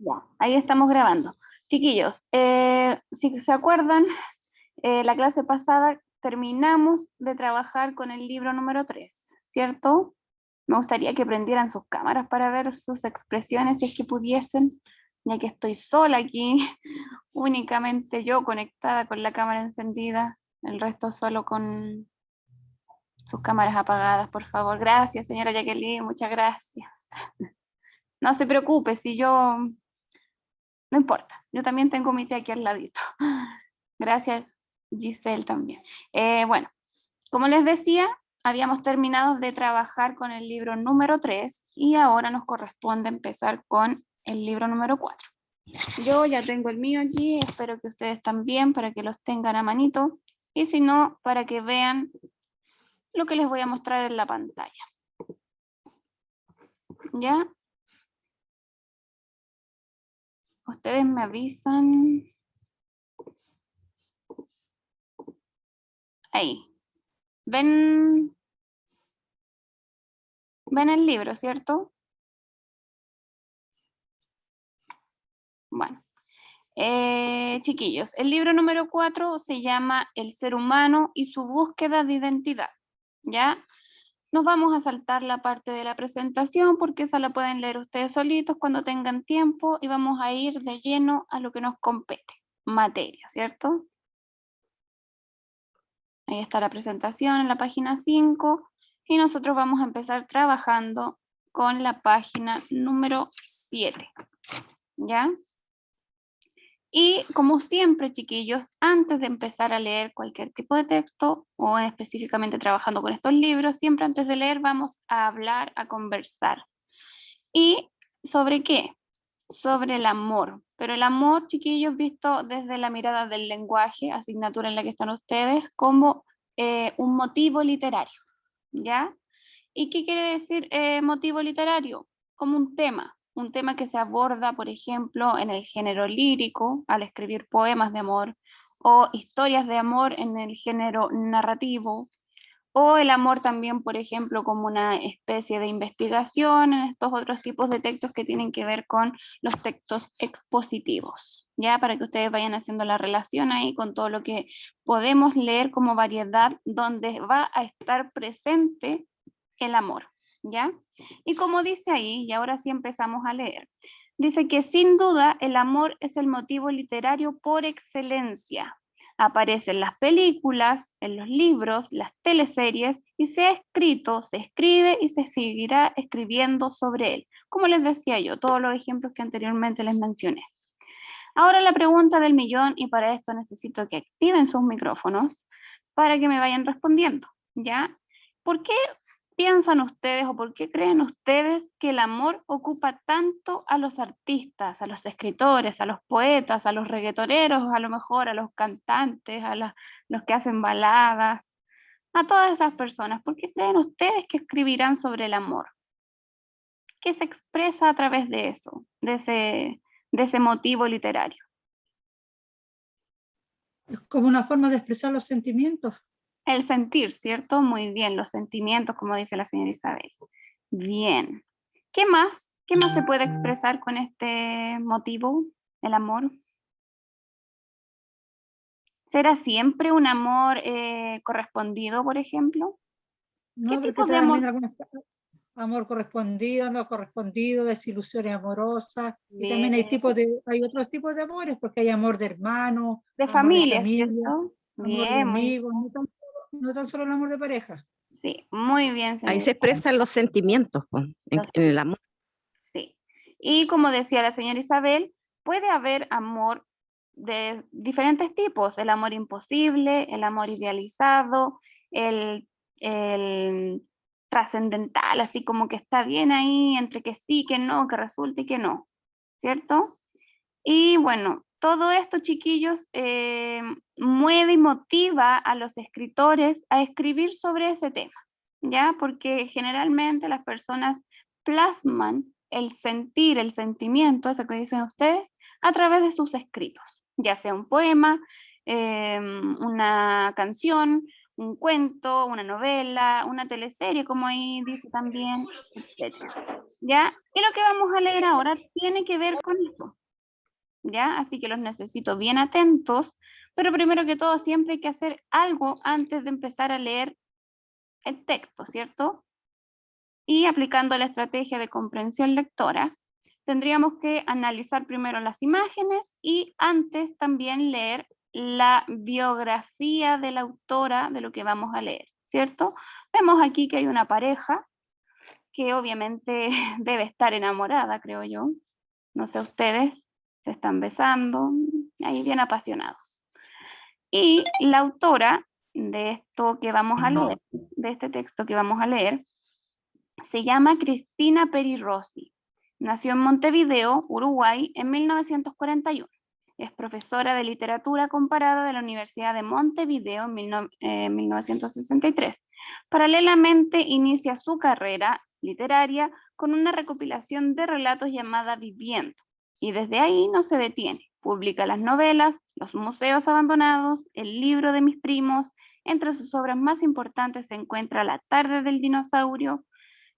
Ya, ahí estamos grabando. Chiquillos, si se acuerdan, la clase pasada terminamos de trabajar con el libro número 3, ¿cierto? Me gustaría que prendieran sus cámaras para ver sus expresiones si es que pudiesen, ya que estoy sola aquí, únicamente yo conectada con la cámara encendida, el resto solo con sus cámaras apagadas, por favor. Gracias, señora Jacqueline, muchas gracias. No se preocupe, si yo no importa, yo también tengo mi té aquí al ladito. Gracias, Giselle también. Bueno, como les decía, habíamos terminado de trabajar con el libro número 3 y ahora nos corresponde empezar con el libro número 4. Yo ya tengo el mío aquí, espero que ustedes también, para que los tengan a manito, y si no, para que vean lo que les voy a mostrar en la pantalla. ¿Ya? Ustedes me avisan. Ahí. ¿Ven el libro, cierto? Bueno. Chiquillos, el libro número 4 se llama El ser humano y su búsqueda de identidad, ¿ya? Nos vamos a saltar la parte de la presentación porque esa la pueden leer ustedes solitos cuando tengan tiempo y vamos a ir de lleno a lo que nos compete, materia, ¿cierto? Ahí está la presentación en la página 5 y nosotros vamos a empezar trabajando con la página número 7, ¿ya? Y como siempre, chiquillos, antes de empezar a leer cualquier tipo de texto o específicamente trabajando con estos libros, siempre antes de leer vamos a hablar, a conversar. ¿Y sobre qué? Sobre el amor. Pero el amor, chiquillos, visto desde la mirada del lenguaje, asignatura en la que están ustedes, como un motivo literario, ¿ya? ¿Y qué quiere decir motivo literario? Como un tema que se aborda, por ejemplo, en el género lírico, al escribir poemas de amor, o historias de amor en el género narrativo, o el amor también, por ejemplo, como una especie de investigación en estos otros tipos de textos que tienen que ver con los textos expositivos, ya para que ustedes vayan haciendo la relación ahí con todo lo que podemos leer como variedad donde va a estar presente el amor, ¿ya? Y como dice ahí, y ahora sí empezamos a leer, dice que sin duda el amor es el motivo literario por excelencia. Aparece en las películas, en los libros, las teleseries, y se ha escrito, se escribe y se seguirá escribiendo sobre él. Como les decía yo, todos los ejemplos que anteriormente les mencioné. Ahora la pregunta del millón, y para esto necesito que activen sus micrófonos para que me vayan respondiendo, ¿ya? ¿Por qué piensan ustedes o por qué creen ustedes que el amor ocupa tanto a los artistas, a los escritores, a los poetas, a los reggaetoneros, a lo mejor a los cantantes, los que hacen baladas, a todas esas personas? ¿Por qué creen ustedes que escribirán sobre el amor? ¿Qué se expresa a través de eso, de ese motivo literario? Es como una forma de expresar los sentimientos. El sentir, ¿cierto? Muy bien, los sentimientos, como dice la señora Isabel. Bien. ¿Qué más? ¿Qué más se puede expresar con este motivo, el amor? ¿Será siempre un amor correspondido, por ejemplo? ¿Qué No, porque tipos de amor? también algunos amor correspondido, no correspondido, desilusiones amorosas, y también Bien. hay otros tipos de amores, porque hay amor de hermano, De amor de familia, familia, ¿cierto? amor de Bien, muy, amigos, no tan solo el amor de pareja. sí, muy bien, Ahí se señorita. expresan los sentimientos, po, Los en el amor. Sí. Y como decía la señora Isabel, puede haber amor de diferentes tipos, el amor imposible, el amor idealizado, el trascendental, así como que está bien ahí entre que sí, que no, que resulta y que no, ¿cierto? Y bueno, todo esto, chiquillos, mueve y motiva a los escritores a escribir sobre ese tema, ¿ya? Porque generalmente las personas plasman el sentir, el sentimiento, eso que dicen ustedes, a través de sus escritos, ya sea un poema, una canción, un cuento, una novela, una teleserie, como ahí dice también, etc. ¿Ya? Y lo que vamos a leer ahora tiene que ver con esto, ¿ya? Así que los necesito bien atentos, pero primero que todo siempre hay que hacer algo antes de empezar a leer el texto, ¿cierto? Y aplicando la estrategia de comprensión lectora, tendríamos que analizar primero las imágenes y antes también leer la biografía de la autora de lo que vamos a leer, ¿cierto? Vemos aquí que hay una pareja que obviamente debe estar enamorada, creo yo. No sé ustedes, se están besando, ahí bien apasionados. Y la autora de esto que vamos a leer, de este texto que vamos a leer, se llama Cristina Peri Rossi. Nació en Montevideo, Uruguay, en 1941. Es profesora de literatura comparada de la Universidad de Montevideo en 1963. Paralelamente inicia su carrera literaria con una recopilación de relatos llamada Viviendo, y desde ahí no se detiene. Publica las novelas, Los museos abandonados, El libro de mis primos. Entre sus obras más importantes se encuentra La tarde del dinosaurio,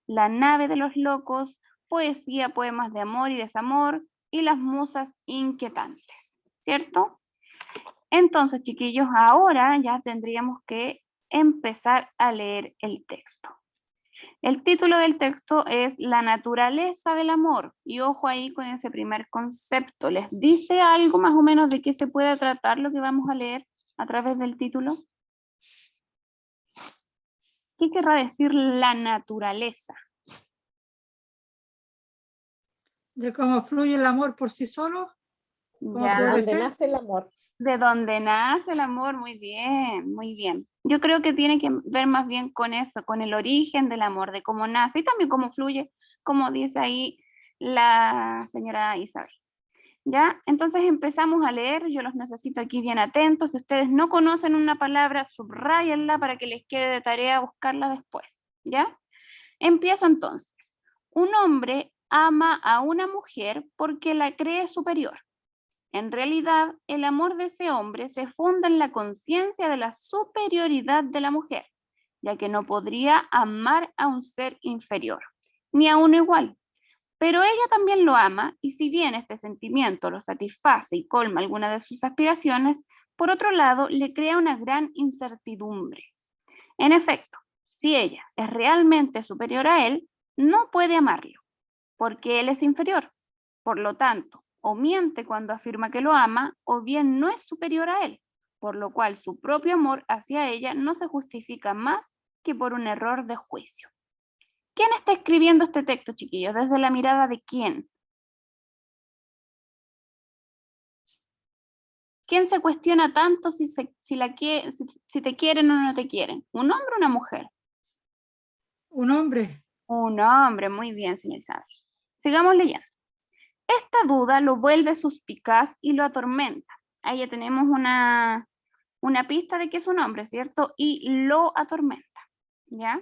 La nave de los locos, poesía, poemas de amor y desamor, y Las musas inquietantes, ¿cierto? Entonces, chiquillos, ahora ya tendríamos que empezar a leer el texto. El título del texto es La naturaleza del amor, y ojo ahí con ese primer concepto. ¿Les dice algo más o menos de qué se puede tratar lo que vamos a leer a través del título? ¿Qué querrá decir la naturaleza? De cómo fluye el amor por sí solo, como Ya. ¿De por dónde esencia. nace el amor? De donde nace el amor, muy bien, muy bien. Yo creo que tiene que ver más bien con eso, con el origen del amor, de cómo nace y también cómo fluye, como dice ahí la señora Isabel. ¿Ya? Entonces empezamos a leer, yo los necesito aquí bien atentos. Si ustedes no conocen una palabra, subrayenla para que les quede de tarea buscarla después. ¿Ya? Empiezo entonces. Un hombre ama a una mujer porque la cree superior. En realidad, el amor de ese hombre se funda en la conciencia de la superioridad de la mujer, ya que no podría amar a un ser inferior, ni a uno igual. Pero ella también lo ama, y si bien este sentimiento lo satisface y colma alguna de sus aspiraciones, por otro lado le crea una gran incertidumbre. En efecto, si ella es realmente superior a él, no puede amarlo, porque él es inferior. Por lo tanto, o miente cuando afirma que lo ama, o bien no es superior a él, por lo cual su propio amor hacia ella no se justifica más que por un error de juicio. ¿Quién está escribiendo este texto, chiquillos? ¿Desde la mirada de quién? ¿Quién se cuestiona tanto si te quieren o no te quieren? ¿Un hombre o una mujer? Un hombre. Un hombre, muy bien, señor Isabel. Sigamos leyendo. Esta duda lo vuelve suspicaz y lo atormenta. Ahí ya tenemos una pista de que es un hombre, ¿cierto? Y lo atormenta, ¿ya?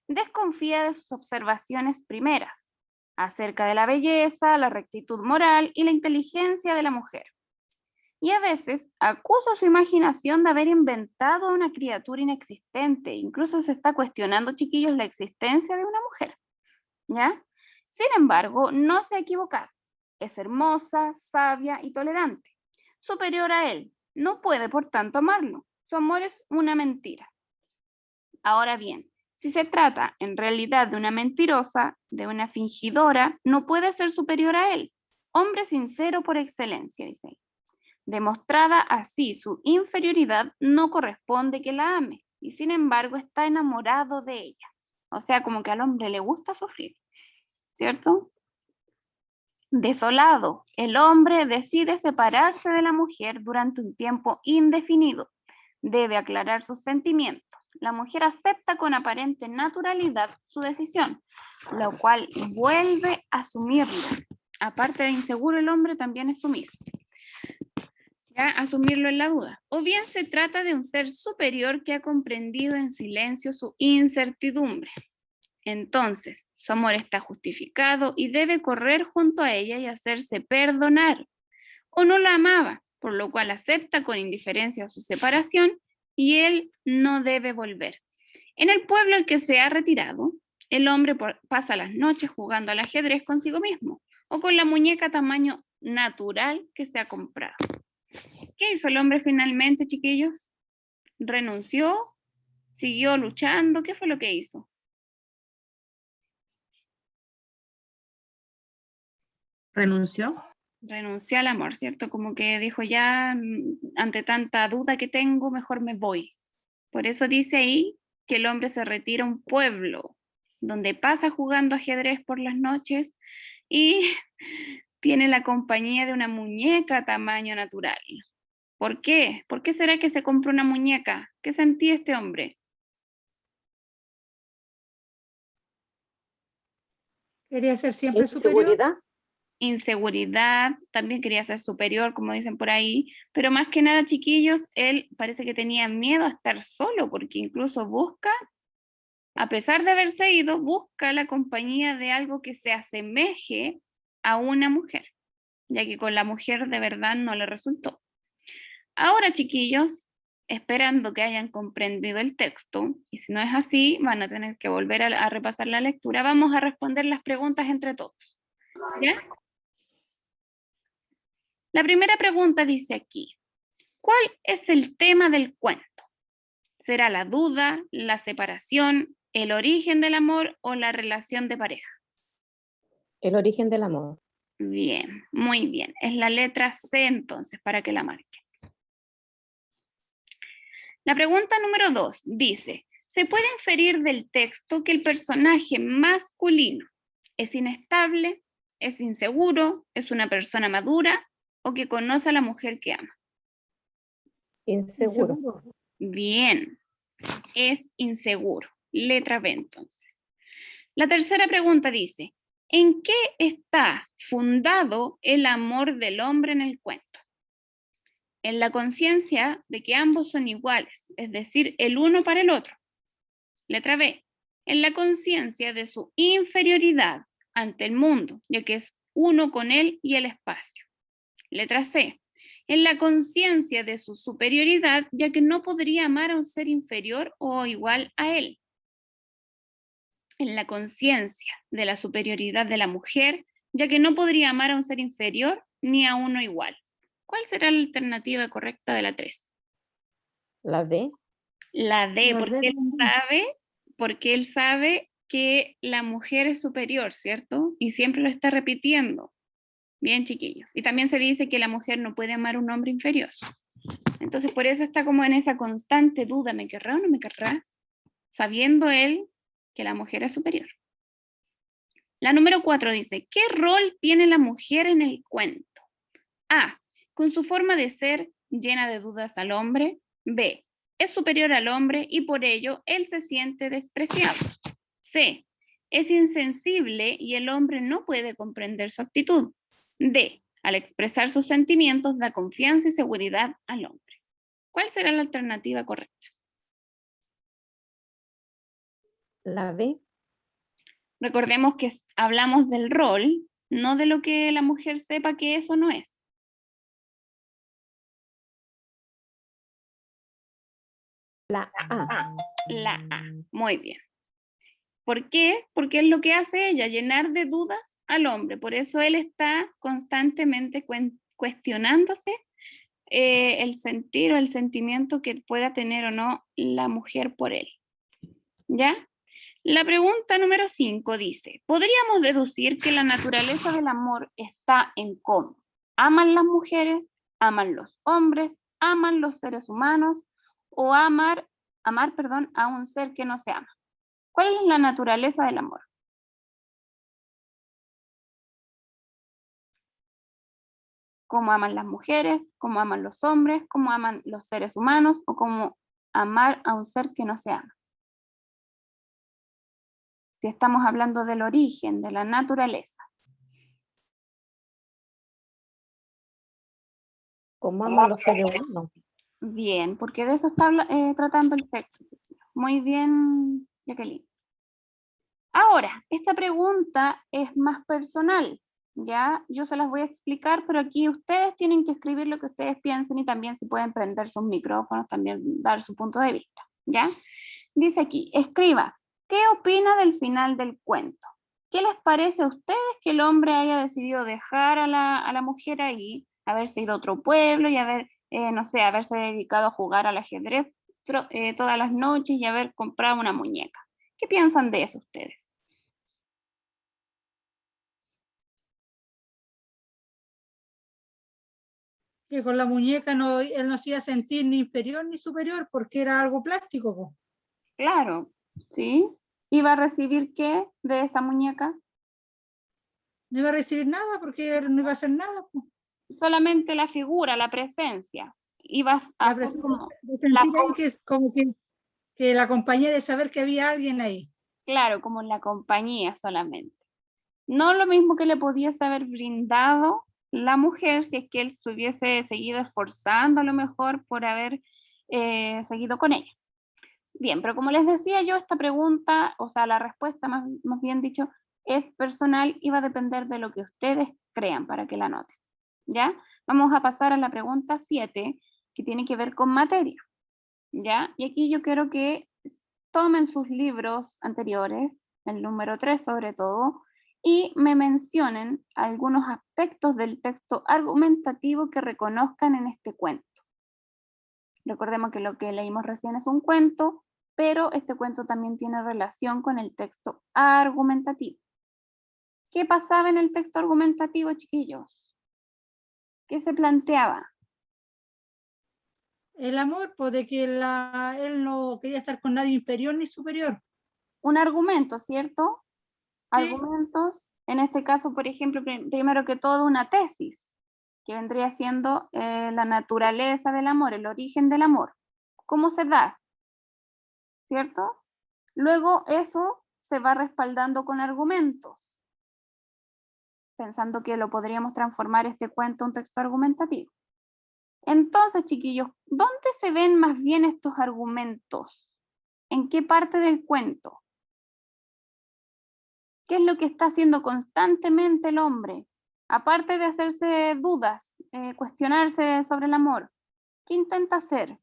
Desconfía de sus observaciones primeras acerca de la belleza, la rectitud moral y la inteligencia de la mujer. Y a veces acusa su imaginación de haber inventado a una criatura inexistente. Incluso se está cuestionando, chiquillos, la existencia de una mujer, ¿ya? Sin embargo, no se ha equivocado. Es hermosa, sabia y tolerante. Superior a él. No puede, por tanto, amarlo. Su amor es una mentira. Ahora bien, si se trata en realidad de una mentirosa, de una fingidora, no puede ser superior a él. Hombre sincero por excelencia, dice él. Demostrada así su inferioridad, no corresponde que la ame, y sin embargo está enamorado de ella. O sea, como que al hombre le gusta sufrir, ¿cierto? Desolado, el hombre decide separarse de la mujer durante un tiempo indefinido. Debe aclarar sus sentimientos. La mujer acepta con aparente naturalidad su decisión, lo cual vuelve a asumirla. Aparte de inseguro, el hombre también es sumiso. ¿Ya? Asumirlo en la duda. O bien se trata de un ser superior que ha comprendido en silencio su incertidumbre. Entonces, su amor está justificado y debe correr junto a ella y hacerse perdonar. O no la amaba, por lo cual acepta con indiferencia su separación y él no debe volver. En el pueblo al que se ha retirado, el hombre pasa las noches jugando al ajedrez consigo mismo o con la muñeca tamaño natural que se ha comprado. ¿Qué hizo el hombre finalmente, chiquillos? ¿Renunció? ¿Siguió luchando? ¿Qué fue lo que hizo? ¿Renunció? Renunció al amor, ¿cierto? Como que dijo ya, ante tanta duda que tengo, mejor me voy. Por eso dice ahí que el hombre se retira a un pueblo donde pasa jugando ajedrez por las noches y tiene la compañía de una muñeca tamaño natural. ¿Por qué? ¿Por qué será que se compró una muñeca? ¿Qué sentía este hombre? Quería ser siempre superior. Inseguridad. Inseguridad, también quería ser superior, como dicen por ahí, pero más que nada, chiquillos, él parece que tenía miedo a estar solo, porque incluso busca, a pesar de haberse ido, busca la compañía de algo que se asemeje a una mujer, ya que con la mujer de verdad no le resultó. Ahora, chiquillos, esperando que hayan comprendido el texto, y si no es así, van a tener que volver a repasar la lectura, vamos a responder las preguntas entre todos. ¿Ya? La primera pregunta dice aquí, ¿cuál es el tema del cuento? ¿Será la duda, la separación, el origen del amor o la relación de pareja? El origen del amor. Bien, muy bien. Es la letra C entonces, para que la marquen. La pregunta número 2 dice, ¿se puede inferir del texto que el personaje masculino es inestable, es inseguro, es una persona madura o que conoce a la mujer que ama? Inseguro. Bien, es inseguro. Letra B entonces. La tercera pregunta dice, ¿en qué está fundado el amor del hombre en el cuento? En la conciencia de que ambos son iguales, es decir, el uno para el otro. Letra B, en la conciencia de su inferioridad ante el mundo, ya que es uno con él y el espacio. Letra C, en la conciencia de su superioridad, ya que no podría amar a un ser inferior o igual a él. En la conciencia de la superioridad de la mujer, ya que no podría amar a un ser inferior ni a uno igual. ¿Cuál será la alternativa correcta de la 3? La D. La D, La D porque él sabe que la mujer es superior, ¿cierto? Y siempre lo está repitiendo. Bien, chiquillos. Y también se dice que la mujer no puede amar a un hombre inferior. Entonces, por eso está como en esa constante duda, ¿me querrá o no me querrá? Sabiendo él que la mujer es superior. La número 4 dice, ¿qué rol tiene la mujer en el cuento? A, con su forma de ser llena de dudas al hombre. B, es superior al hombre y por ello él se siente despreciado. C, es insensible y el hombre no puede comprender su actitud. D, al expresar sus sentimientos da confianza y seguridad al hombre. ¿Cuál será la alternativa correcta? La B. Recordemos que hablamos del rol, no de lo que la mujer sepa que es o no es. La A. La A, muy bien. ¿Por qué? Porque es lo que hace ella, llenar de dudas al hombre. Por eso él está constantemente cuestionándose el sentir o el sentimiento que pueda tener o no la mujer por él. ¿Ya? La pregunta número 5 dice, ¿podríamos deducir que la naturaleza del amor está en cómo aman las mujeres, aman los hombres, aman los seres humanos o amar a un ser que no se ama? ¿Cuál es la naturaleza del amor? ¿Cómo aman las mujeres? ¿Cómo aman los hombres? ¿Cómo aman los seres humanos? ¿O cómo amar a un ser que no se ama? Si estamos hablando del origen, de la naturaleza. ¿Cómo aman los seres humanos? Bien, porque de eso está tratando el texto. Muy bien, Jacqueline. Ahora, esta pregunta es más personal, Ya, yo se las voy a explicar, pero aquí ustedes tienen que escribir lo que ustedes piensen y también si pueden prender sus micrófonos, también dar su punto de vista, ¿ya? Dice aquí, escriba, ¿qué opina del final del cuento? ¿Qué les parece a ustedes que el hombre haya decidido dejar a la mujer ahí, haberse ido a otro pueblo y haber, no sé, haberse dedicado a jugar al ajedrez todas las noches y haber comprado una muñeca? ¿Qué piensan de eso ustedes? Que con la muñeca no, él no se iba a sentir ni inferior ni superior porque era algo plástico, po. Claro, ¿sí? ¿Iba a recibir qué de esa muñeca? No iba a recibir nada porque él no iba a hacer nada, po. Solamente la figura, la presencia. Ibas a La hacer presencia como de sentir ahí que es como que la compañía de saber que había alguien ahí. claro, como la compañía solamente. No lo mismo que le pudiese haber brindado la mujer si es que él se hubiese seguido esforzando a lo mejor por haber seguido con ella. Bien, pero como les decía yo, esta pregunta, o sea, la respuesta más bien dicho, es personal y va a depender de lo que ustedes crean para que la anoten. ¿Ya? Vamos a pasar a la pregunta 7, que tiene que ver con materia. ¿Ya? Y aquí yo quiero que tomen sus libros anteriores, el número 3 sobre todo, y me mencionen algunos aspectos del texto argumentativo que reconozcan en este cuento. Recordemos que lo que leímos recién es un cuento, pero este cuento también tiene relación con el texto argumentativo. ¿Qué pasaba en el texto argumentativo, chiquillos? ¿Qué se planteaba? El amor, pues de que él no quería estar con nadie inferior ni superior. Un argumento, ¿cierto? Sí, Argumentos, en este caso, por ejemplo, primero que todo una tesis, que vendría siendo la naturaleza del amor, el origen del amor. ¿Cómo se da? ¿Cierto? Luego eso se va respaldando con argumentos, pensando que lo podríamos transformar este cuento en un texto argumentativo. Entonces, chiquillos, ¿dónde se ven más bien estos argumentos? ¿En qué parte del cuento? ¿Qué es lo que está haciendo constantemente el hombre? Aparte de hacerse dudas, cuestionarse sobre el amor, ¿qué intenta hacer?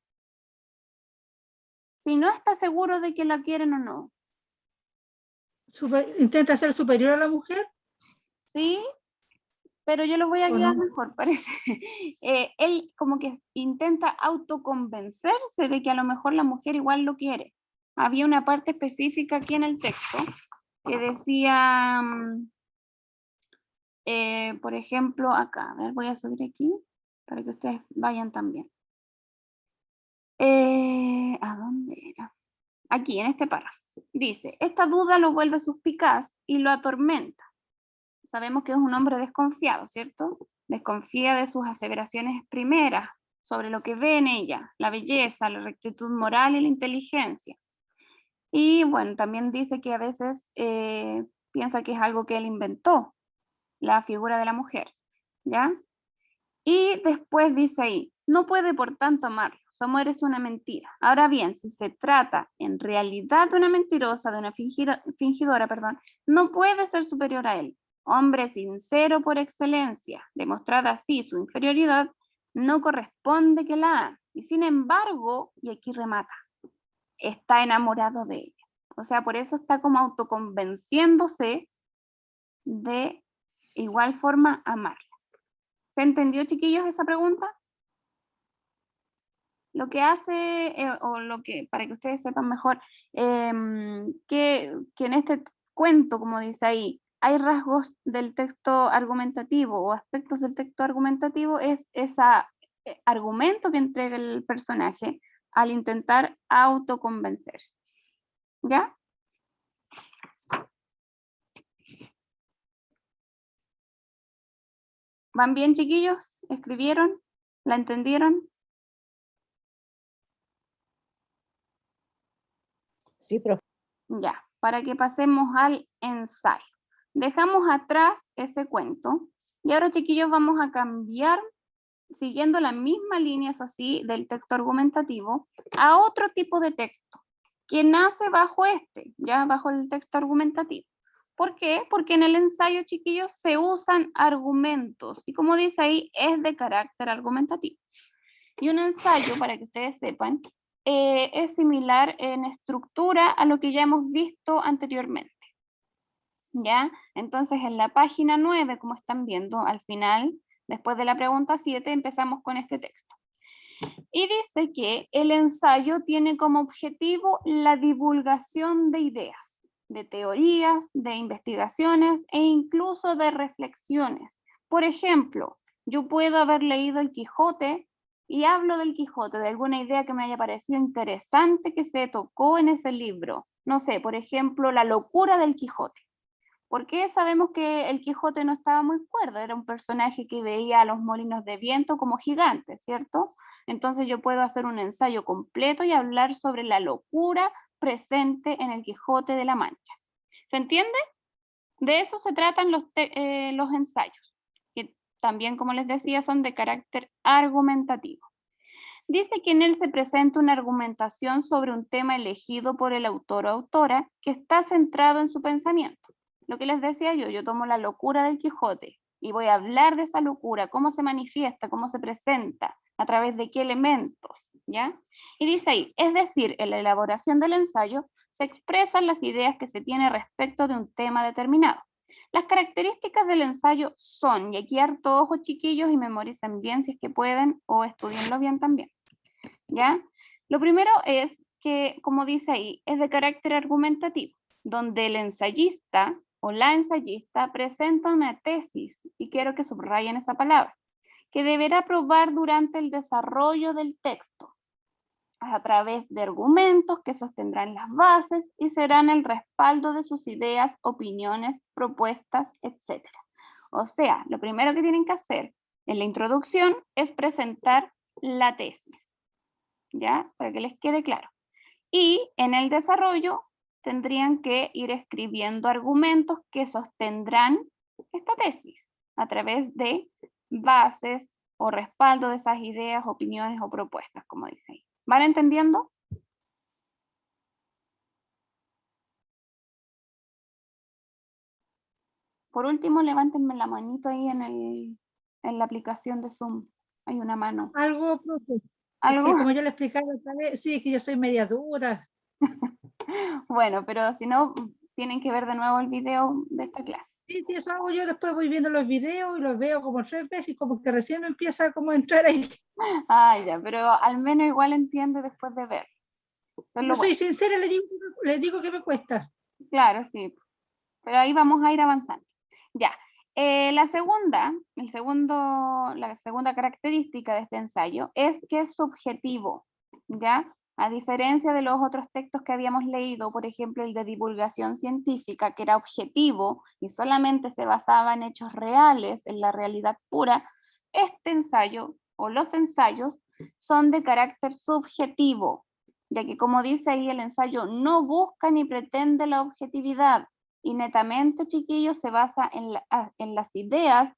Si no está seguro de que la quieren o no, intenta ser superior a la mujer ¿sí? Pero yo lo voy a o guiar no. mejor, parece. Él como que intenta autoconvencerse de que a lo mejor la mujer igual lo quiere. Había una parte específica aquí en el texto que decía, por ejemplo, acá, a ver, voy a subir aquí para que ustedes vayan también. ¿A dónde era? Aquí, en este párrafo. Dice, esta duda lo vuelve suspicaz y lo atormenta. Sabemos que es un hombre desconfiado, ¿cierto? Desconfía de sus aseveraciones primeras sobre lo que ve en ella, la belleza, la rectitud moral y la inteligencia. Y bueno, también dice que a veces piensa que es algo que él inventó, la figura de la mujer, ¿ya? Y después dice ahí, no puede por tanto amarlo, su amor es una mentira. Ahora bien, si se trata en realidad de una mentirosa, de una fingidora, perdón, no puede ser superior a él. Hombre sincero por excelencia, demostrada así su inferioridad, no corresponde que la ame. Y sin embargo, y aquí remata, está enamorado de ella. O sea, por eso está como autoconvenciéndose de igual forma amarla. ¿Se entendió, chiquillos, esa pregunta? Lo que hace, o lo que, para que ustedes sepan mejor, que en este cuento, como dice ahí, hay rasgos del texto argumentativo o aspectos del texto argumentativo, es ese argumento que entrega el personaje al intentar autoconvencerse. ¿Ya? ¿Van bien, chiquillos? ¿Escribieron? ¿La entendieron? Sí, profe. Ya, para que pasemos al ensayo. Dejamos atrás ese cuento y ahora, chiquillos, vamos a cambiar, siguiendo la misma línea, eso sí, del texto argumentativo, a otro tipo de texto que nace bajo ya bajo el texto argumentativo. ¿Por qué? Porque en el ensayo, chiquillos, se usan argumentos. Y como dice ahí, es de carácter argumentativo. Y un ensayo, para que ustedes sepan, es similar en estructura a lo que ya hemos visto anteriormente. ¿Ya? Entonces, en la página 9, como están viendo, al final, después de la pregunta 7, empezamos con este texto. Y dice que el ensayo tiene como objetivo la divulgación de ideas, de teorías, de investigaciones e incluso de reflexiones. Por ejemplo, yo puedo haber leído El Quijote y hablo del Quijote, de alguna idea que me haya parecido interesante que se tocó en ese libro. No sé, por ejemplo, la locura del Quijote. Porque sabemos que el Quijote no estaba muy cuerdo, era un personaje que veía a los molinos de viento como gigantes, ¿cierto? Entonces yo puedo hacer un ensayo completo y hablar sobre la locura presente en el Quijote de la Mancha. ¿Se entiende? De eso se tratan los ensayos, que también, como les decía, son de carácter argumentativo. Dice que en él se presenta una argumentación sobre un tema elegido por el autor o autora que está centrado en su pensamiento. Lo que les decía yo tomo la locura del Quijote y voy a hablar de esa locura, cómo se manifiesta, cómo se presenta, a través de qué elementos, ¿ya? Y dice ahí, es decir, en la elaboración del ensayo se expresan las ideas que se tiene respecto de un tema determinado. Las características del ensayo son, y aquí harto ojo chiquillos y memoricen bien si es que pueden o estudienlo bien también, ¿ya? Lo primero es que, como dice ahí, es de carácter argumentativo, donde el ensayista o la ensayista presenta una tesis, y quiero que subrayen esa palabra, que deberá probar durante el desarrollo del texto, a través de argumentos que sostendrán las bases y serán el respaldo de sus ideas, opiniones, propuestas, etc. O sea, lo primero que tienen que hacer en la introducción es presentar la tesis, ¿ya? Para que les quede claro. Y en el desarrollo tendrían que ir escribiendo argumentos que sostendrán esta tesis a través de bases o respaldo de esas ideas, opiniones o propuestas, como dice ahí. ¿Van entendiendo? Por último, levántenme la manito ahí en la aplicación de Zoom. Hay una mano. Algo, profe. Es ¿Algo? que como yo le explicaba otra vez, sí, es que yo soy media dura. Bueno, pero si no, tienen que ver de nuevo el video de esta clase. Sí, sí, eso hago yo, después voy viendo los videos y los veo como 3 veces y como que recién me empieza como a entrar ahí. Ah, ya, pero al menos igual entiende después de ver. Eso es lo No soy bueno. sincera, le digo que me cuesta. Claro, sí. Pero ahí vamos a ir avanzando. Ya. La segunda característica de este ensayo es que es subjetivo, ¿ya? A diferencia de los otros textos que habíamos leído, por ejemplo, el de divulgación científica, que era objetivo y solamente se basaba en hechos reales, en la realidad pura, este ensayo o los ensayos son de carácter subjetivo, ya que como dice ahí, el ensayo no busca ni pretende la objetividad, y netamente, chiquillos, se basa en las ideas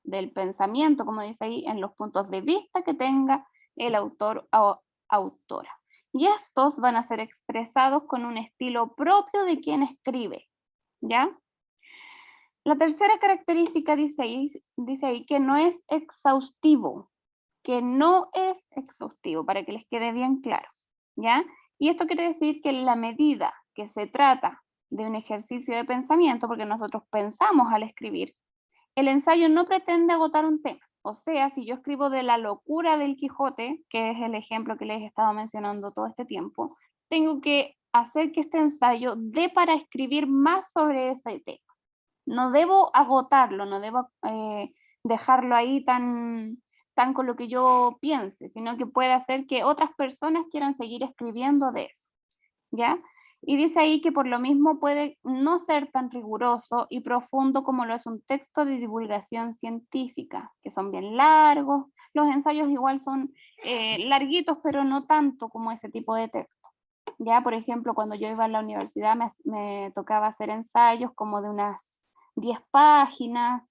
del pensamiento, como dice ahí, en los puntos de vista que tenga el autor o autora. Y estos van a ser expresados con un estilo propio de quien escribe, ¿ya? La tercera característica dice ahí que no es exhaustivo, para que les quede bien claro, ¿ya? Y esto quiere decir que en la medida que se trata de un ejercicio de pensamiento, porque nosotros pensamos al escribir, el ensayo no pretende agotar un tema. O sea, si yo escribo de la locura del Quijote, que es el ejemplo que les he estado mencionando todo este tiempo, tengo que hacer que este ensayo dé para escribir más sobre ese tema. No debo agotarlo, no debo dejarlo ahí tan con lo que yo piense, sino que puede hacer que otras personas quieran seguir escribiendo de eso, ¿ya? Y dice ahí que por lo mismo puede no ser tan riguroso y profundo como lo es un texto de divulgación científica, que son bien largos. Los ensayos igual son larguitos, pero no tanto como ese tipo de texto. Ya, por ejemplo, cuando yo iba a la universidad me tocaba hacer ensayos como de unas 10 páginas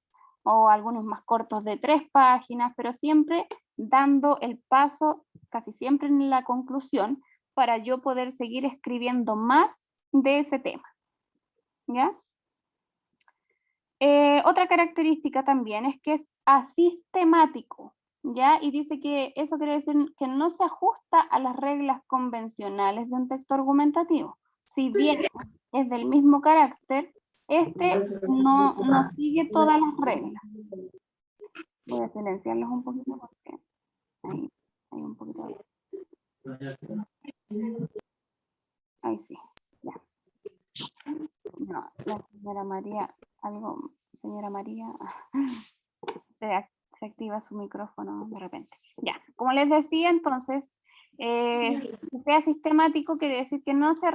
o algunos más cortos de 3 páginas, pero siempre dando el paso, casi siempre en la conclusión, para yo poder seguir escribiendo más de ese tema. ¿Ya? Otra característica también es que es asistemático, ¿ya? Y dice que eso quiere decir que no se ajusta a las reglas convencionales de un texto argumentativo. Si bien es del mismo carácter, este no sigue todas las reglas. Voy a silenciarlos un poquito porque ahí hay un poquito de... Ahí sí, ya. No, la señora María, señora María, se activa su micrófono de repente. Ya, como les decía, entonces, que sea sistemático quiere decir que no se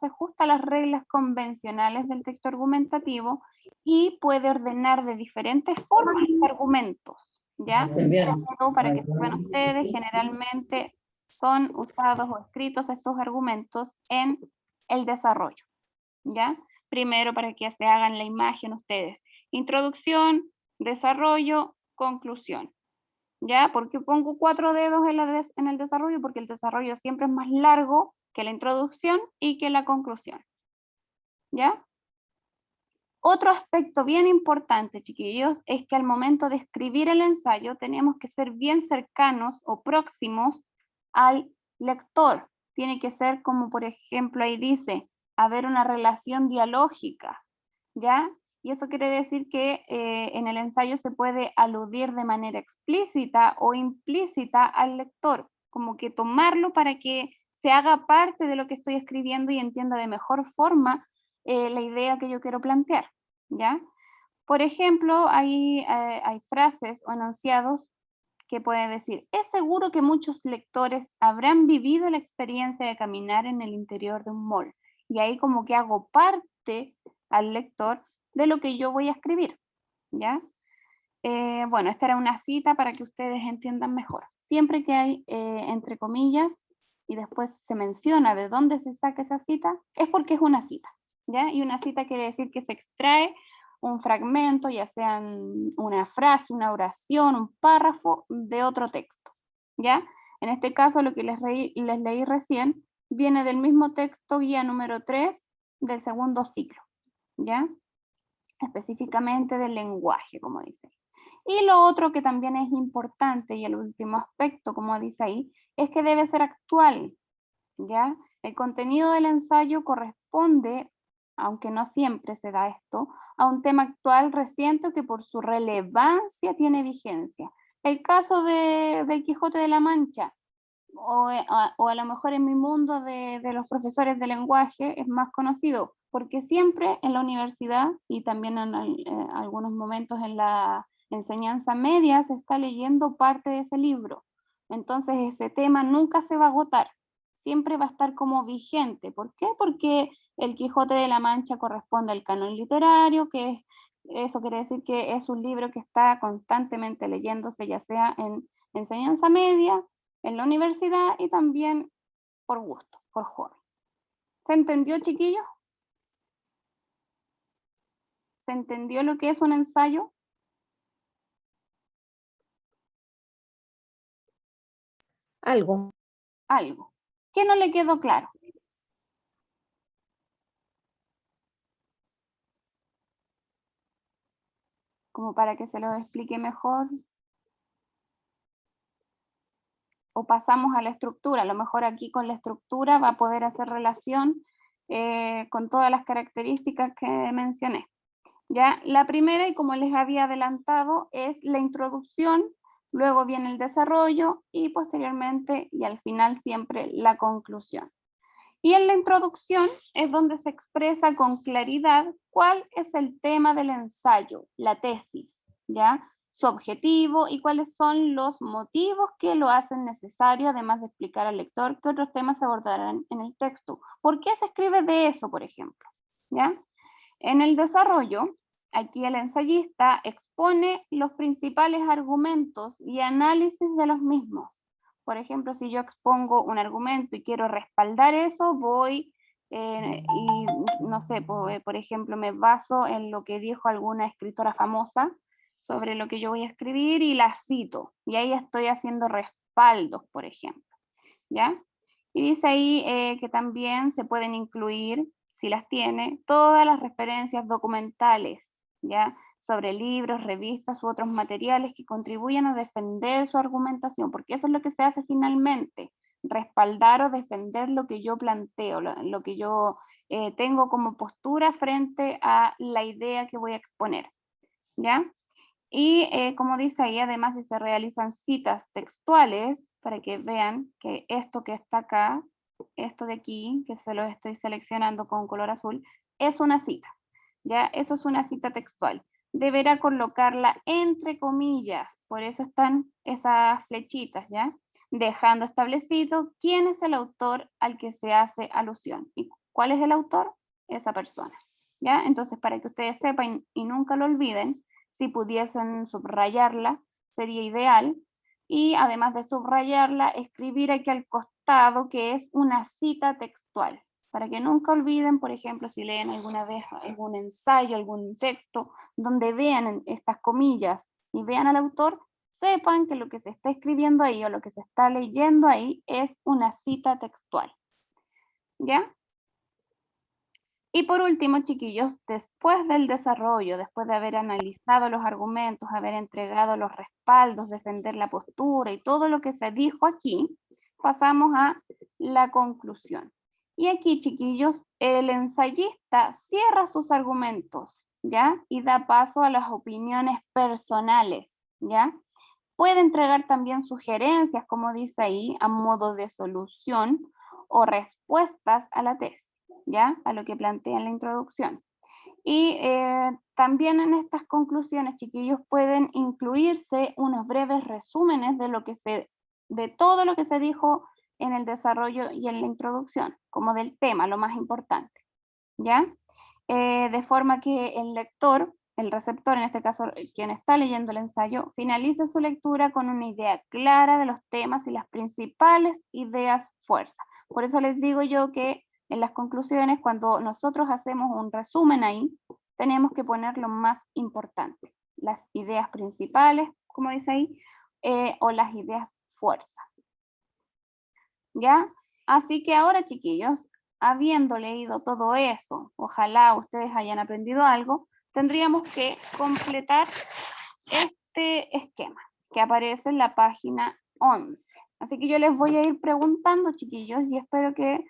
ajusta a las reglas convencionales del texto argumentativo y puede ordenar de diferentes formas los argumentos, ¿ya? Pero para que sepan ustedes, generalmente son usados o escritos estos argumentos en el desarrollo, ¿ya? Primero, para que se hagan la imagen ustedes. Introducción, desarrollo, conclusión. ¿Ya? ¿Por qué pongo 4 dedos en el desarrollo? Porque el desarrollo siempre es más largo que la introducción y que la conclusión. ¿Ya? Otro aspecto bien importante, chiquillos, es que al momento de escribir el ensayo tenemos que ser bien cercanos o próximos al lector. Tiene que ser como, por ejemplo, ahí dice, haber una relación dialógica, ¿ya? Y eso quiere decir que en el ensayo se puede aludir de manera explícita o implícita al lector, como que tomarlo para que se haga parte de lo que estoy escribiendo y entienda de mejor forma la idea que yo quiero plantear, ¿ya? Por ejemplo, hay frases o enunciados que pueden decir, es seguro que muchos lectores habrán vivido la experiencia de caminar en el interior de un mall. Y ahí como que hago parte al lector de lo que yo voy a escribir, ¿ya? Bueno, esta era una cita para que ustedes entiendan mejor. Siempre que hay entre comillas y después se menciona de dónde se saca esa cita, es porque es una cita, ¿ya? Y una cita quiere decir que se extrae un fragmento, ya sea una frase, una oración, un párrafo de otro texto, ¿ya? En este caso, lo que les leí recién viene del mismo texto guía número 3 del segundo ciclo, ¿ya? Específicamente del lenguaje, como dice. Y lo otro que también es importante, y el último aspecto, como dice ahí, es que debe ser actual, ¿ya? El contenido del ensayo corresponde, aunque no siempre se da esto, a un tema actual reciente que por su relevancia tiene vigencia. El caso del Quijote de la Mancha, o a lo mejor en mi mundo de los profesores de lenguaje es más conocido, porque siempre en la universidad y también en algunos momentos en la enseñanza media se está leyendo parte de ese libro. Entonces ese tema nunca se va a agotar, siempre va a estar como vigente. ¿Por qué? Porque el Quijote de la Mancha corresponde al canon literario, eso quiere decir que es un libro que está constantemente leyéndose, ya sea en enseñanza media, en la universidad y también por gusto, por hobby. ¿Se entendió, chiquillos? ¿Se entendió lo que es un ensayo? Algo. Algo. ¿Qué no le quedó claro? Como para que se lo explique mejor. O pasamos a la estructura. A lo mejor aquí con la estructura va a poder hacer relación con todas las características que mencioné. Ya, la primera, y como les había adelantado, es la introducción, luego viene el desarrollo y posteriormente y al final siempre la conclusión. Y en la introducción es donde se expresa con claridad cuál es el tema del ensayo, la tesis, ¿ya? Su objetivo y cuáles son los motivos que lo hacen necesario, además de explicar al lector qué otros temas se abordarán en el texto. ¿Por qué se escribe de eso, por ejemplo? ¿Ya? En el desarrollo, aquí el ensayista expone los principales argumentos y análisis de los mismos. Por ejemplo, si yo expongo un argumento y quiero respaldar eso, voy y no sé, por ejemplo, me baso en lo que dijo alguna escritora famosa sobre lo que yo voy a escribir y la cito. Y ahí estoy haciendo respaldos, por ejemplo, ¿ya? Y dice ahí que también se pueden incluir, si las tiene, todas las referencias documentales, ¿ya? Sobre libros, revistas u otros materiales que contribuyan a defender su argumentación, porque eso es lo que se hace finalmente, respaldar o defender lo que yo planteo, lo que yo tengo como postura frente a la idea que voy a exponer, ¿ya? Y como dice ahí, además si se realizan citas textuales, para que vean que esto que está acá, esto de aquí, que se lo estoy seleccionando con color azul, es una cita, ¿ya? Eso es una cita textual. Deberá colocarla entre comillas, por eso están esas flechitas, ¿ya? Dejando establecido quién es el autor al que se hace alusión. ¿Y cuál es el autor? Esa persona, ¿ya? Entonces, para que ustedes sepan y nunca lo olviden, si pudiesen subrayarla, sería ideal. Y además de subrayarla, escribir aquí al costado que es una cita textual. Para que nunca olviden, por ejemplo, si leen alguna vez algún ensayo, algún texto, donde vean estas comillas y vean al autor, sepan que lo que se está escribiendo ahí o lo que se está leyendo ahí es una cita textual. ¿Ya? Y por último, chiquillos, después del desarrollo, después de haber analizado los argumentos, haber entregado los respaldos, defender la postura y todo lo que se dijo aquí, pasamos a la conclusión. Y aquí, chiquillos, el ensayista cierra sus argumentos, ¿ya? Y da paso a las opiniones personales, ¿ya? Puede entregar también sugerencias, como dice ahí, a modo de solución o respuestas a la tesis, ¿ya? A lo que plantea en la introducción. Y también en estas conclusiones, chiquillos, pueden incluirse unos breves resúmenes de todo lo que se dijo en el desarrollo y en la introducción, como del tema, lo más importante, ¿ya? De forma que el lector, el receptor, en este caso quien está leyendo el ensayo, finalice su lectura con una idea clara de los temas y las principales ideas fuerza. Por eso les digo yo que en las conclusiones, cuando nosotros hacemos un resumen ahí, tenemos que poner lo más importante, las ideas principales, como dice ahí, o las ideas fuerza. ¿Ya? Así que ahora, chiquillos, habiendo leído todo eso, ojalá ustedes hayan aprendido algo, tendríamos que completar este esquema que aparece en la página 11. Así que yo les voy a ir preguntando, chiquillos, y espero que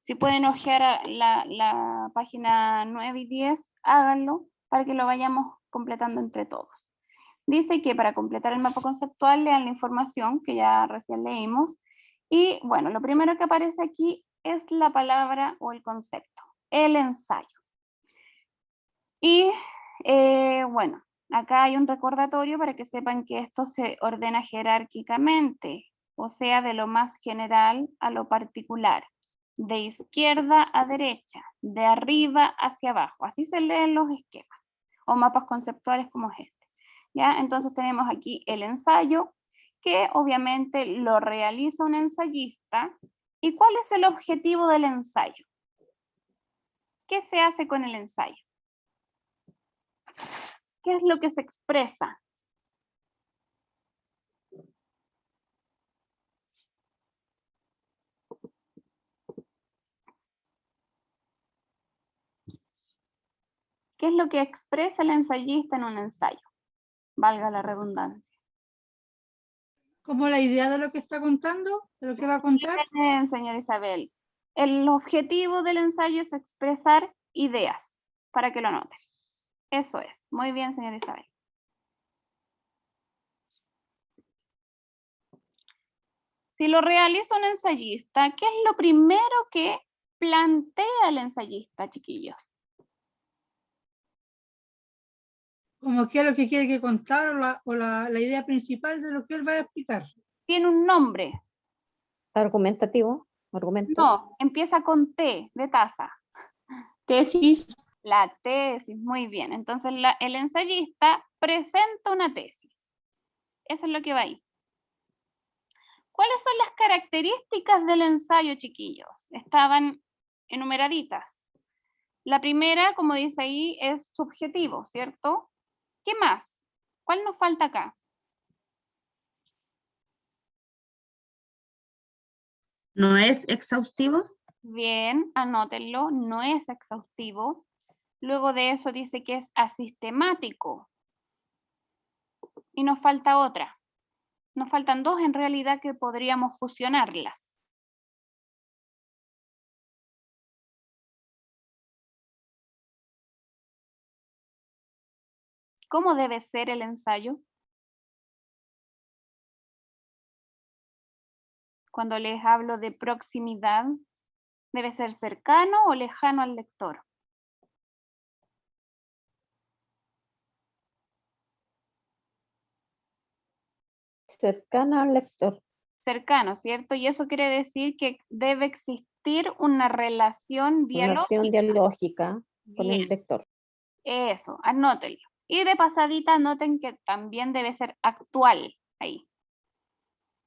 si pueden hojear la página 9 y 10, háganlo para que lo vayamos completando entre todos. Dice que para completar el mapa conceptual lean la información que ya recién leímos. Y bueno, lo primero que aparece aquí es la palabra o el concepto, el ensayo. Y bueno, acá hay un recordatorio para que sepan que esto se ordena jerárquicamente, o sea, de lo más general a lo particular, de izquierda a derecha, de arriba hacia abajo. Así se leen los esquemas o mapas conceptuales como es este. ¿Ya? Entonces tenemos aquí el ensayo, que obviamente lo realiza un ensayista. ¿Y cuál es el objetivo del ensayo? ¿Qué se hace con el ensayo? ¿Qué es lo que se expresa? ¿Qué es lo que expresa el ensayista en un ensayo? Valga la redundancia. ¿Cómo la idea de lo que está contando? ¿De lo que va a contar? Bien, señora Isabel. El objetivo del ensayo es expresar ideas, para que lo noten. Eso es. Muy bien, señora Isabel. Si lo realiza un ensayista, ¿qué es lo primero que plantea el ensayista, chiquillos? Como qué es lo que quiere que contar o la idea principal de lo que él va a explicar. Tiene un nombre. Argumentativo. Argumento. No, empieza con T, de taza. Tesis. La tesis, muy bien. Entonces el ensayista presenta una tesis. Eso es lo que va ahí. ¿Cuáles son las características del ensayo, chiquillos? Estaban enumeraditas. La primera, como dice ahí, es subjetivo, ¿cierto? ¿Qué más? ¿Cuál nos falta acá? ¿No es exhaustivo? Bien, anótenlo, no es exhaustivo. Luego de eso dice que es asistemático. Y nos falta otra. Nos faltan dos en realidad que podríamos fusionarlas. ¿Cómo debe ser el ensayo? Cuando les hablo de proximidad, ¿debe ser cercano o lejano al lector? Cercana al lector. Cercano, ¿cierto? Y eso quiere decir que debe existir una relación Una dialógica. acción dialógica con el Bien, lector. eso, anótenlo. Y de pasadita anoten que también debe ser actual ahí.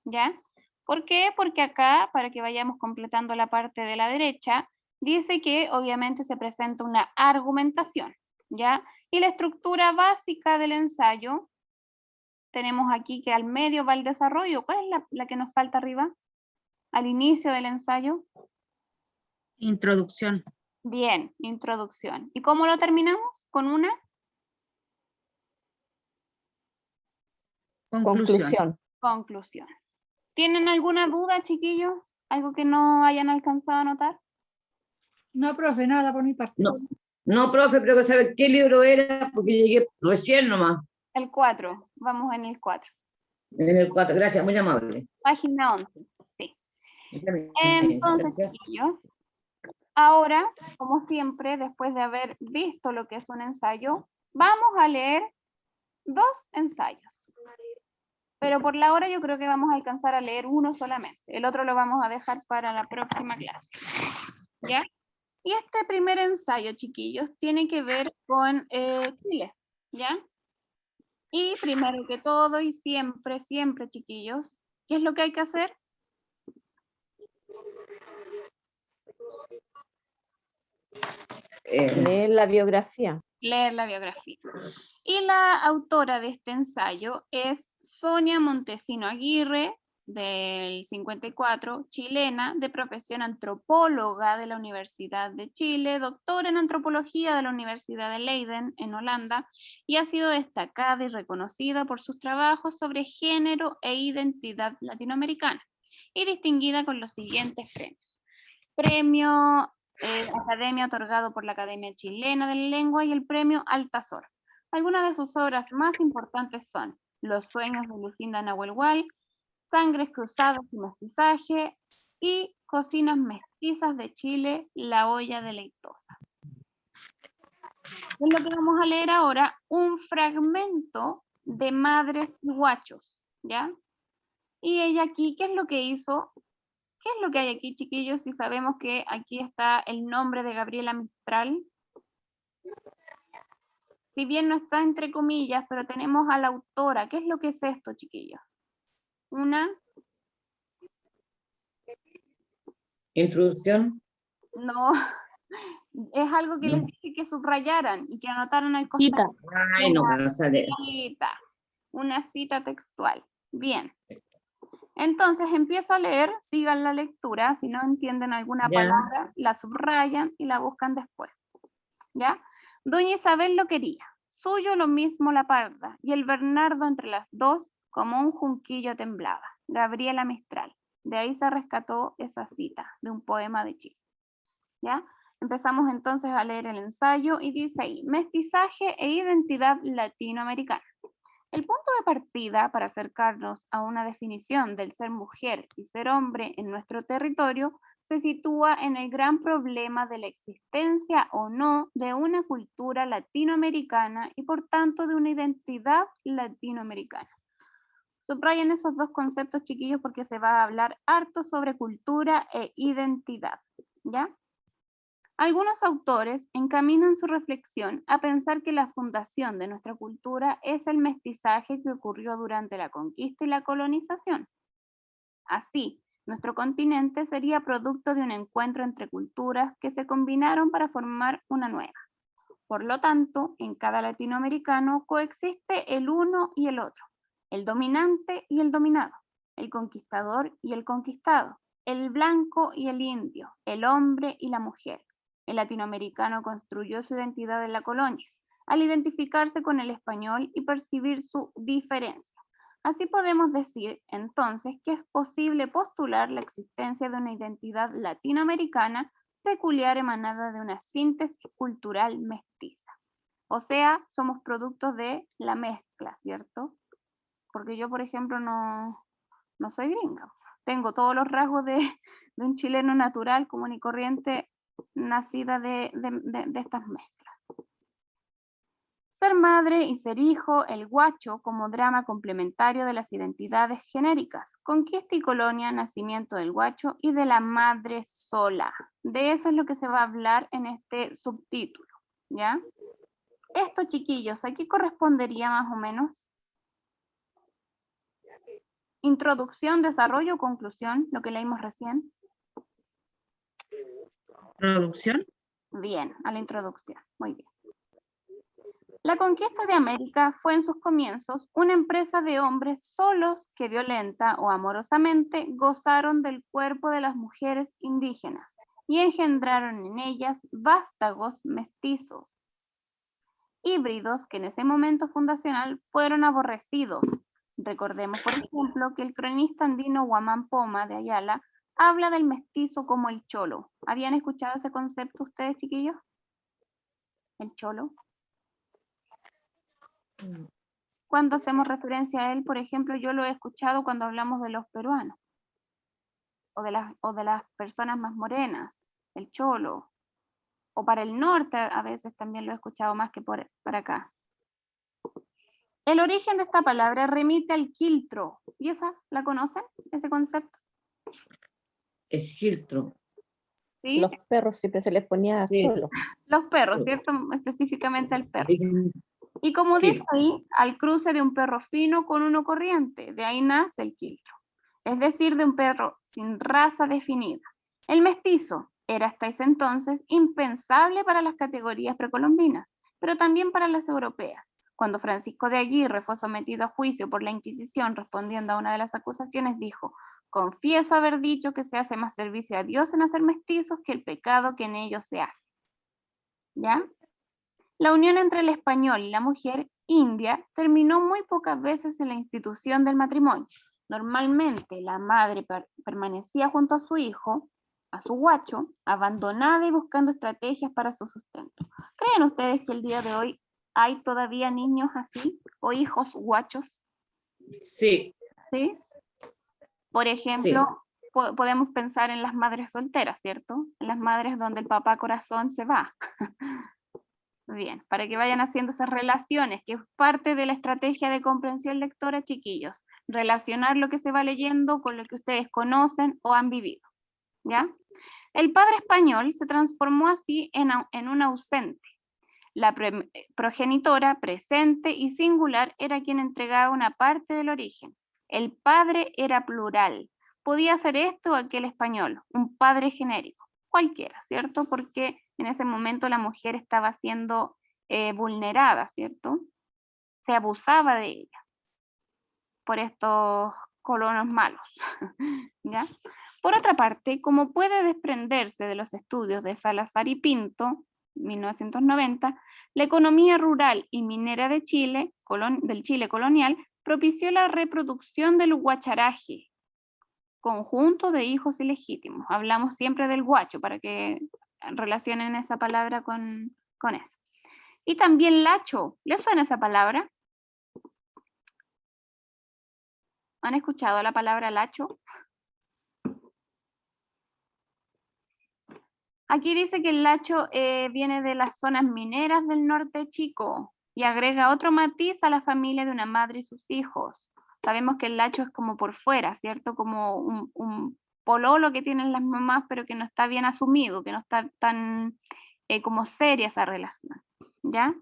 ¿Ya? ¿Por qué? Porque acá, para que vayamos completando la parte de la derecha, dice que obviamente se presenta una argumentación, ¿ya? Y la estructura básica del ensayo, tenemos aquí que al medio va el desarrollo. ¿Cuál es la que nos falta arriba? Al inicio del ensayo. Introducción. Bien, introducción. ¿Y cómo lo terminamos? ¿Con una? Conclusión. Conclusión. ¿Tienen alguna duda, chiquillos? ¿Algo que no hayan alcanzado a notar? No, profe, nada por mi parte. No, profe, pero que saber qué libro era, porque llegué recién nomás, El 4, vamos en el 4. en el 4. Gracias, muy amable. Página 11, sí. Entonces, Gracias. chiquillos, ahora, como siempre, después de haber visto lo que es un ensayo, vamos a leer 2 ensayos. Pero por la hora yo creo que vamos a alcanzar a leer uno solamente. El otro lo vamos a dejar para la próxima clase. ¿Ya? Y este primer ensayo, chiquillos, tiene que ver con Chile. ¿Ya? Y primero que todo y siempre, siempre, chiquillos, ¿qué es lo que hay que hacer? Leer la biografía. Leer la biografía. Y la autora de este ensayo es Sonia Montesino Aguirre, del 54, chilena, de profesión antropóloga de la Universidad de Chile, doctora en antropología de la Universidad de Leiden, en Holanda, y ha sido destacada y reconocida por sus trabajos sobre género e identidad latinoamericana, y distinguida con los siguientes premios. Premio Academia otorgado por la Academia Chilena de la Lengua y el premio Altazor. Algunas de sus obras más importantes son Los sueños de Lucinda Nahuelhual, Sangres cruzadas y mestizaje, y Cocinas mestizas de Chile, La olla deleitosa. Es lo que vamos a leer ahora, un fragmento de Madres y Guachos, ¿ya? Y ella aquí, ¿qué es lo que hizo? ¿Qué es lo que hay aquí, chiquillos? Si sabemos que aquí está el nombre de Gabriela Mistral. Si bien no está entre comillas, pero tenemos a la autora. ¿Qué es lo que es esto, chiquillos? Una... Introducción. No, es algo que les dije que subrayaran y que anotaran al costado. Cita. Ay, no van a salir. Una cita textual. Bien. Entonces empiezo a leer, sigan la lectura, si no entienden alguna Ya. palabra, la subrayan y la buscan después. ¿Ya? Doña Isabel lo quería, suyo lo mismo la parda, y el Bernardo entre las dos, como un junquillo temblaba. Gabriela Mistral. De ahí se rescató esa cita de un poema de Chile. ¿Ya? Empezamos entonces a leer el ensayo y dice ahí, mestizaje e identidad latinoamericana. El punto de partida para acercarnos a una definición del ser mujer y ser hombre en nuestro territorio se sitúa en el gran problema de la existencia o no de una cultura latinoamericana y por tanto de una identidad latinoamericana. Subrayen esos dos conceptos, chiquillos, porque se va a hablar harto sobre cultura e identidad, ¿ya? Algunos autores encaminan su reflexión a pensar que la fundación de nuestra cultura es el mestizaje que ocurrió durante la conquista y la colonización. Así, nuestro continente sería producto de un encuentro entre culturas que se combinaron para formar una nueva. Por lo tanto, en cada latinoamericano coexiste el uno y el otro, el dominante y el dominado, el conquistador y el conquistado, el blanco y el indio, el hombre y la mujer, el latinoamericano construyó su identidad en la colonia, al identificarse con el español y percibir su diferencia. Así podemos decir, entonces, que es posible postular la existencia de una identidad latinoamericana peculiar emanada de una síntesis cultural mestiza. O sea, somos productos de la mezcla, ¿cierto? Porque yo, por ejemplo, no soy gringa. Tengo todos los rasgos de un chileno natural, común y corriente, nacida de estas mezclas. Ser madre y ser hijo, el guacho como drama complementario de las identidades genéricas, conquista y colonia, nacimiento del guacho y de la madre sola. De eso es lo que se va a hablar en este subtítulo, ¿ya? Esto, chiquillos, ¿a qué correspondería más o menos? Introducción, desarrollo, conclusión, lo que leímos recién. Producción. Bien, a la introducción, muy bien. La conquista de América fue en sus comienzos una empresa de hombres solos que violenta o amorosamente gozaron del cuerpo de las mujeres indígenas y engendraron en ellas vástagos mestizos, híbridos que en ese momento fundacional fueron aborrecidos. Recordemos, por ejemplo, que el cronista andino Guamán Poma de Ayala habla del mestizo como el cholo. ¿Habían escuchado ese concepto ustedes, chiquillos? ¿El cholo? Cuando hacemos referencia a él, por ejemplo, yo lo he escuchado cuando hablamos de los peruanos, o de las personas más morenas, el cholo, o para el norte a veces también lo he escuchado más que para acá. El origen de esta palabra remite al quiltro, ¿y esa la conocen, ese concepto? El filtro. ¿Sí? Los perros siempre se les ponía Sí. cholo. Los perros, Sí. ¿cierto? Específicamente al perro. Dicen, Y como dice quiltro. ahí, al cruce de un perro fino con uno corriente, de ahí nace el quiltro, es decir, de un perro sin raza definida. El mestizo era hasta ese entonces impensable para las categorías precolombinas, pero también para las europeas. Cuando Francisco de Aguirre fue sometido a juicio por la Inquisición respondiendo a una de las acusaciones, dijo: confieso haber dicho que se hace más servicio a Dios en hacer mestizos que el pecado que en ellos se hace. ¿Ya? La unión entre el español y la mujer india terminó muy pocas veces en la institución del matrimonio. Normalmente la madre permanecía junto a su hijo, a su guacho, abandonada y buscando estrategias para su sustento. ¿Creen ustedes que el día de hoy hay todavía niños así o hijos guachos? Sí, ¿Sí? Por ejemplo, podemos pensar en las madres solteras, ¿cierto? En las madres donde el papá corazón se va. Bien, para que vayan haciendo esas relaciones, que es parte de la estrategia de comprensión lectora, chiquillos. Relacionar lo que se va leyendo con lo que ustedes conocen o han vivido, ¿ya? El padre español se transformó así en un ausente. La progenitora, presente y singular, era quien entregaba una parte del origen. El padre era plural. Podía ser esto o aquel español, un padre genérico, cualquiera, ¿cierto? Porque en ese momento la mujer estaba siendo vulnerada, ¿cierto? Se abusaba de ella por estos colonos malos, ¿ya? Por otra parte, como puede desprenderse de los estudios de Salazar y Pinto, 1990, la economía rural y minera de Chile, del Chile colonial, propició la reproducción del guacharaje, conjunto de hijos ilegítimos. Hablamos siempre del guacho para que relacionen esa palabra con eso. Y también lacho. ¿Les suena esa palabra? ¿Han escuchado la palabra lacho? Aquí dice que el lacho viene de las zonas mineras del norte chico y agrega otro matiz a la familia de una madre y sus hijos. Sabemos que el lacho es como por fuera, ¿cierto? Como un pololo que tienen las mamás, pero que no está bien asumido, que no está tan como seria esa relación, ¿ya?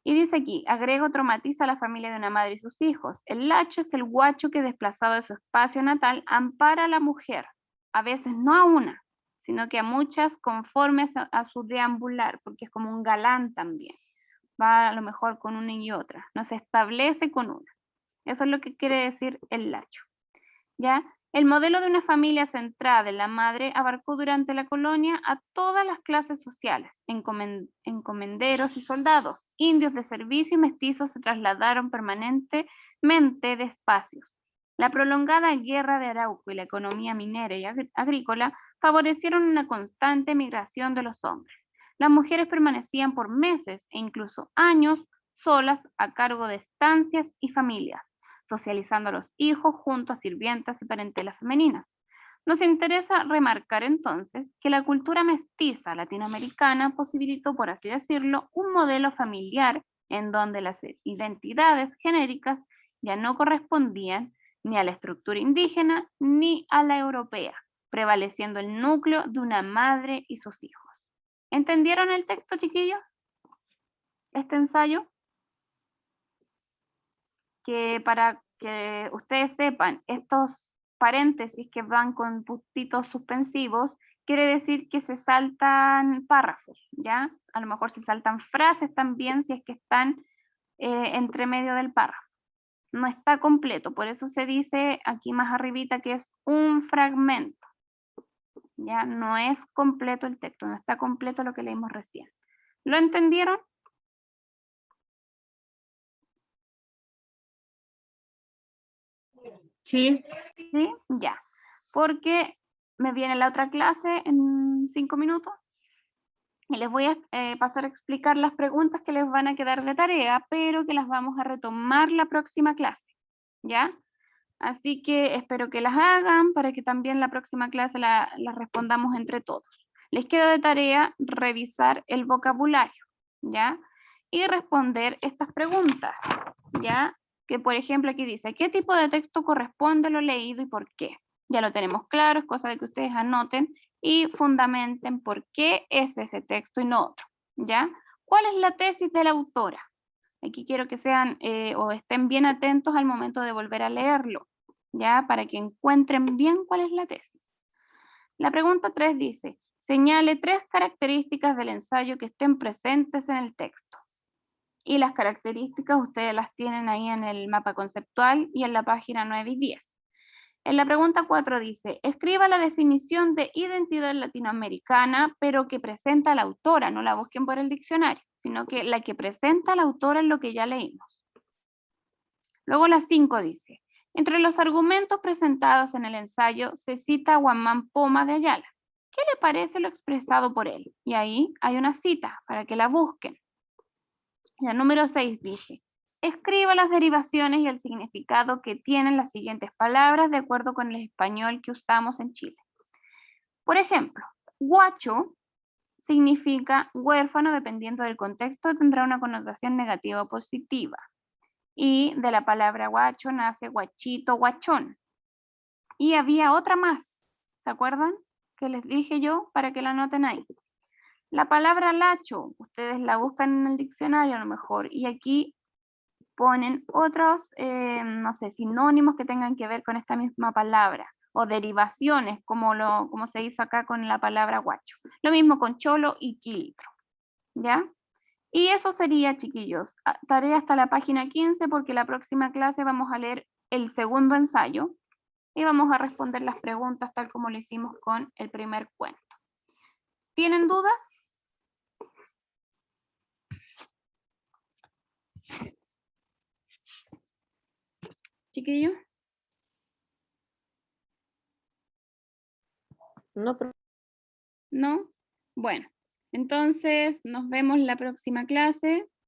Y dice aquí, agrega otro matiz a la familia de una madre y sus hijos. El lacho es el guacho que, desplazado de su espacio natal, ampara a la mujer, a veces no a una, sino que a muchas conforme a su deambular, porque es como un galán también. Va a lo mejor con una y otra, no se establece con una. Eso es lo que quiere decir el lacho. ¿Ya? El modelo de una familia centrada en la madre abarcó durante la colonia a todas las clases sociales. Encomenderos y soldados, indios de servicio y mestizos se trasladaron permanentemente de espacios. La prolongada guerra de Arauco y la economía minera y agrícola favorecieron una constante migración de los hombres. Las mujeres permanecían por meses e incluso años solas a cargo de estancias y familias, socializando a los hijos junto a sirvientas y parentelas femeninas. Nos interesa remarcar entonces que la cultura mestiza latinoamericana posibilitó, por así decirlo, un modelo familiar en donde las identidades genéricas ya no correspondían ni a la estructura indígena ni a la europea, prevaleciendo el núcleo de una madre y sus hijos. ¿Entendieron el texto, chiquillos? Este ensayo. Que para que ustedes sepan, estos paréntesis que van con puntitos suspensivos, quiere decir que se saltan párrafos, ¿ya? A lo mejor se saltan frases también si es que están entre medio del párrafo. No está completo, por eso se dice aquí más arribita que es un fragmento, ¿ya? No es completo el texto, no está completo lo que leímos recién. ¿Lo entendieron? Sí. ¿Sí? Ya. Porque me viene la otra clase en 5 minutos y les voy a pasar a explicar las preguntas que les van a quedar de tarea, pero que las vamos a retomar la próxima clase. ¿Ya? Así que espero que las hagan para que también la próxima clase las respondamos entre todos. Les queda de tarea revisar el vocabulario, ¿ya? Y responder estas preguntas, ¿ya? Que por ejemplo aquí dice, ¿qué tipo de texto corresponde a lo leído y por qué? Ya lo tenemos claro, es cosa de que ustedes anoten y fundamenten por qué es ese texto y no otro, ¿ya? ¿Cuál es la tesis de la autora? Aquí quiero que sean o estén bien atentos al momento de volver a leerlo, ¿ya? Para que encuentren bien cuál es la tesis. La pregunta 3 dice, señale 3 características del ensayo que estén presentes en el texto. Y las características ustedes las tienen ahí en el mapa conceptual y en la página 9 y 10. En la pregunta 4 dice, escriba la definición de identidad latinoamericana, pero que presenta la autora, no la busquen por el diccionario, sino que la que presenta la autora es lo que ya leímos. Luego la 5 dice, entre los argumentos presentados en el ensayo se cita a Guamán Poma de Ayala. ¿Qué le parece lo expresado por él? Y ahí hay una cita para que la busquen. La número 6 dice, escriba las derivaciones y el significado que tienen las siguientes palabras de acuerdo con el español que usamos en Chile. Por ejemplo, guacho significa huérfano, dependiendo del contexto, tendrá una connotación negativa o positiva. Y de la palabra guacho nace guachito, guachón. Y había otra más, ¿se acuerdan? Que les dije yo para que la anoten ahí. La palabra lacho, ustedes la buscan en el diccionario a lo mejor, y aquí ponen otros, no sé, sinónimos que tengan que ver con esta misma palabra, o derivaciones, como se hizo acá con la palabra guacho. Lo mismo con cholo y quiltro, ¿ya? Y eso sería, chiquillos, tarea hasta la página 15, porque la próxima clase vamos a leer el segundo ensayo, y vamos a responder las preguntas tal como lo hicimos con el primer cuento. ¿Tienen dudas? Chiquillos. No, ¿No? Bueno, entonces nos vemos la próxima clase.